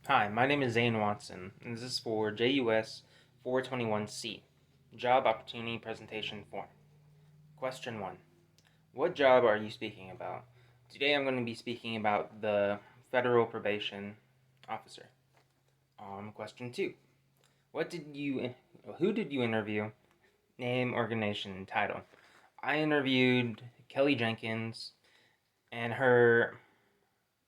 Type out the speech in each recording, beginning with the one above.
Hi, my name is Zane Watson, and this is for JUS 421C, Job Opportunity Presentation Form. Question 1. What job are you speaking about? Today I'm going to be speaking about the Federal Probation Officer. Question 2. Who did you interview? Name, organization, and title. I interviewed Kelly Jenkins, and her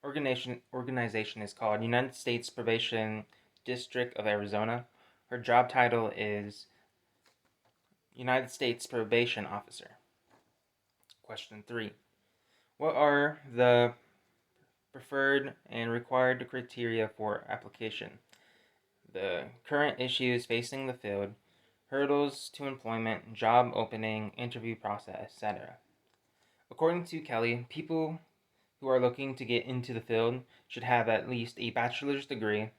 organization is called United States Probation District of Arizona. Her job title is United States Probation Officer. Question 3. What are the preferred and required criteria for application? The current issues facing the field, hurdles to employment, job opening, interview process, etc. According to Kelly, people who are looking to get into the field should have at least a bachelor's degree,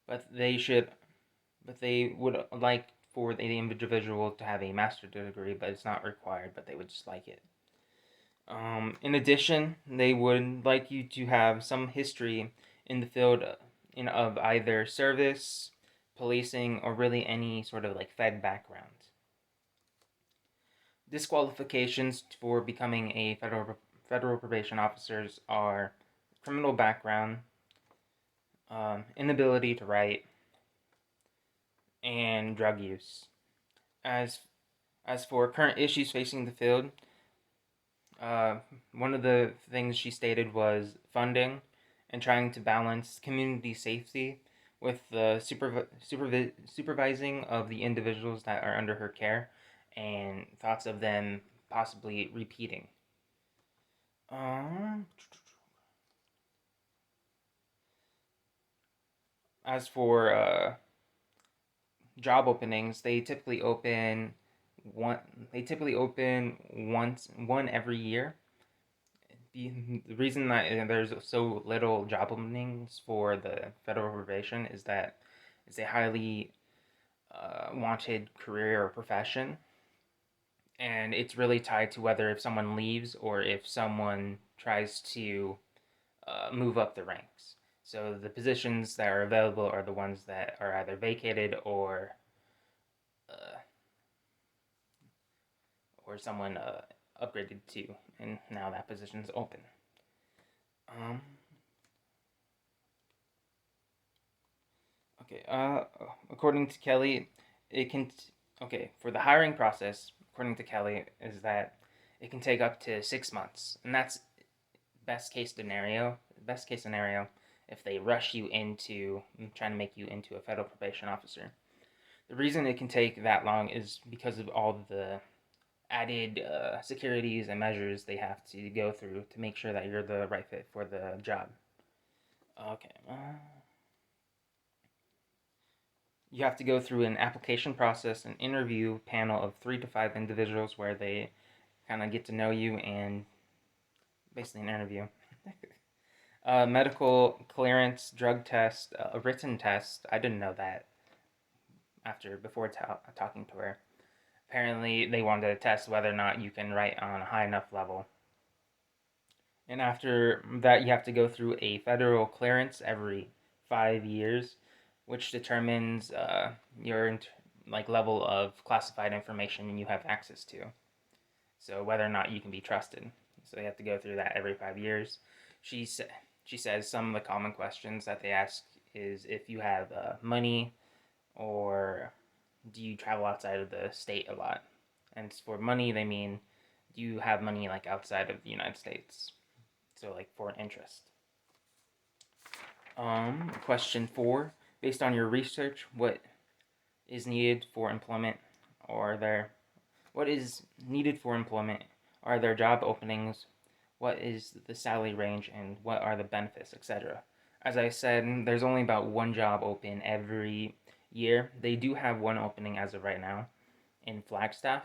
but they would like for the individual to have a master's degree, but it's not required, but they would just like it. In addition, they would like you to have some history in the field of either service, policing, or really any sort of like Fed background. Disqualifications for becoming a federal probation officers are criminal background, inability to write, and drug use. As as for current issues facing the field, uh, one of the things she stated was funding and trying to balance community safety with the supervising of the individuals that are under her care and thoughts of them possibly repeating. Um, as for job openings, one. They typically open one every year. The reason that there's so little job openings for the federal probation is that it's a highly wanted career or profession, and it's really tied to whether if someone leaves or if someone tries to move up the ranks. So the positions that are available are the ones that are either vacated uh, or someone upgraded to, and now that position is open. Um, Okay. According to Kelly, it can. Okay, for the hiring process, according to Kelly, is that it can take up to 6 months, and that's best case scenario. Best case scenario, if they rush you into trying to make you into a federal probation officer. The reason it can take that long is because of all the added securities and measures they have to go through to make sure that you're the right fit for the job. Okay. You have to go through an application process, an interview panel of 3 to 5 individuals where they kind of get to know you and basically an interview. Medical clearance, drug test, a written test. I didn't know that before talking to her. Apparently, they wanted to test whether or not you can write on a high enough level. And after that, you have to go through a federal clearance every 5 years, which determines your like level of classified information you have access to. So whether or not you can be trusted. So you have to go through that every 5 years. She sa- she says some of the common questions that they ask is if you have money or do you travel outside of the state a lot. And for money, they mean do you have money like outside of the United States? So like for an interest. Question 4. Based on your research, what is needed for employment? Are there what is needed for employment? Are there job openings? What is the salary range and what are the benefits, etc. As I said, there's only about one job open every year. They do have one opening as of right now in Flagstaff,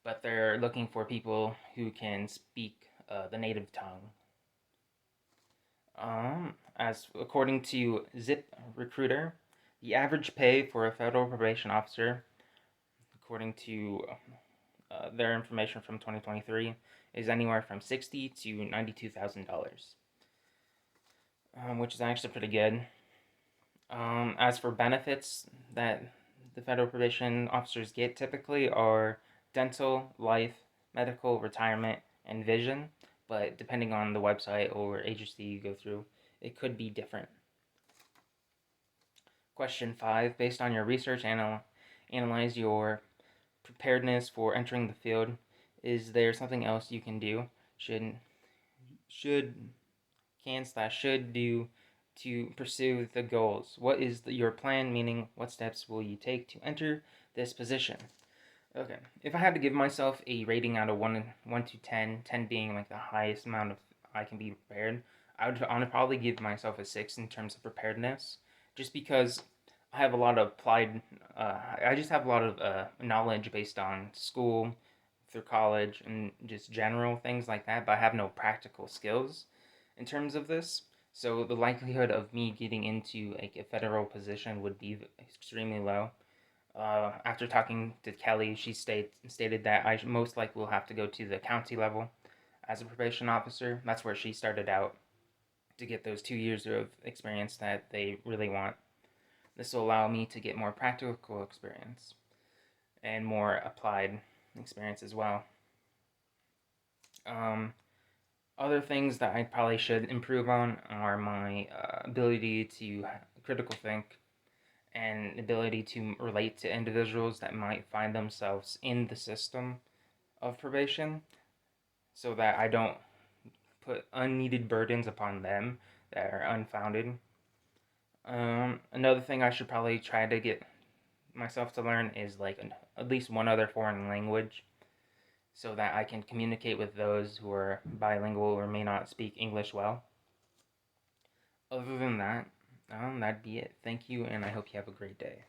but they're looking for people who can speak the native tongue. As according to Zip Recruiter, the average pay for a federal probation officer, according to their information from 2023, is anywhere from $60,000 to $92,000, which is actually pretty good. As for benefits that the federal probation officers get typically are dental, life, medical, retirement, and vision. But depending on the website or agency you go through, it could be different. Question 5. Based on your research, analyze your preparedness for entering the field. Is there something else you can do? Should should do to pursue the goals? What is your plan? Meaning, what steps will you take to enter this position? Okay, if I had to give myself a rating out of 1 to 10, 10 being like the highest amount of I can be prepared, I would probably give myself a 6 in terms of preparedness, just because I have a lot of applied, I just have a lot of knowledge based on school, through college, and just general things like that, but I have no practical skills in terms of this. So the likelihood of me getting into like a federal position would be extremely low. After talking to Kelly, she stated that I most likely will have to go to the county level as a probation officer. That's where she started out to get those 2 years of experience that they really want. This will allow me to get more practical experience and more applied experience as well. Um, Other things that I probably should improve on are my ability to critical think and ability to relate to individuals that might find themselves in the system of probation so that I don't put unneeded burdens upon them that are unfounded. Another thing I should probably try to get myself to learn is like at least one other foreign language so that I can communicate with those who are bilingual or may not speak English well. Other than that, that'd be it. Thank you, and I hope you have a great day.